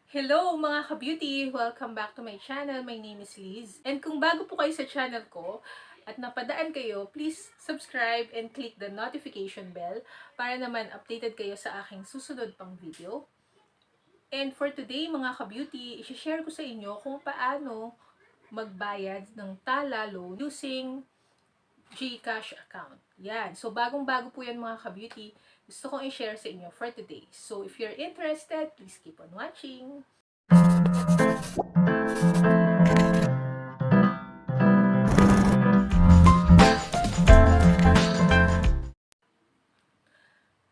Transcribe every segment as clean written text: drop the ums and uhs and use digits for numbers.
Hello mga ka-beauty! Welcome back to my channel. My name is Liz. And kung bago po kayo sa channel ko at napadaan kayo, please subscribe and click the notification bell para naman updated kayo sa aking susunod pang video. And for today mga ka-beauty, i-share ko sa inyo kung paano magbayad ng TALA loan using GCASH account. Yan. So, bagong-bago po yan mga ka-beauty. Gusto kong i-share sa inyo for today. So, if you're interested, please keep on watching.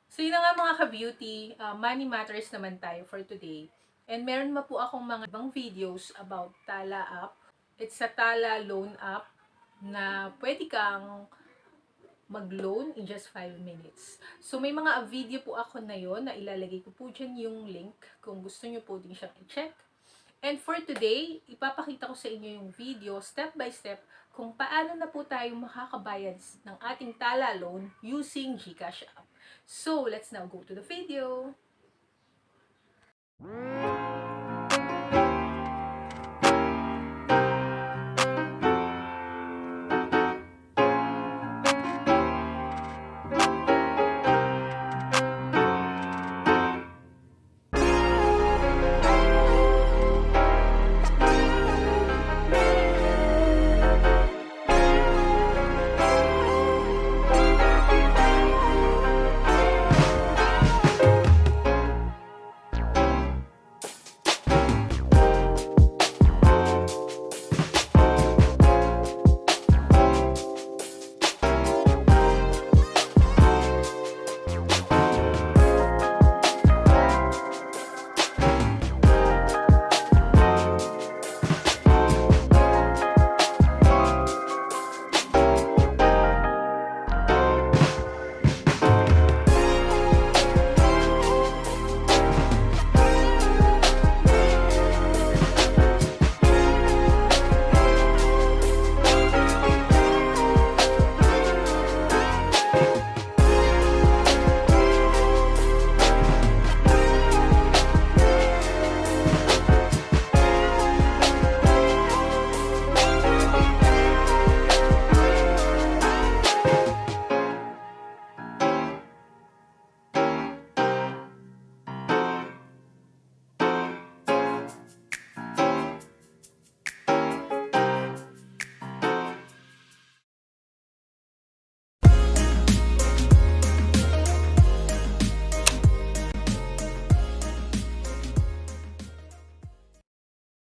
So, yun na nga mga ka-beauty. Money matters naman tayo for today. And meron ma po akong mga ibang videos about TALA app. It's a TALA loan app na pwede kang mag-loan in just 5 minutes. So, may mga video po ako na yon na ilalagay ko po dyan yung link kung gusto nyo po din siyang i-check. And for today, ipapakita ko sa inyo yung video step by step kung paano na po tayo makakabayad ng ating TALA loan using GCash app. So, let's now go to the video.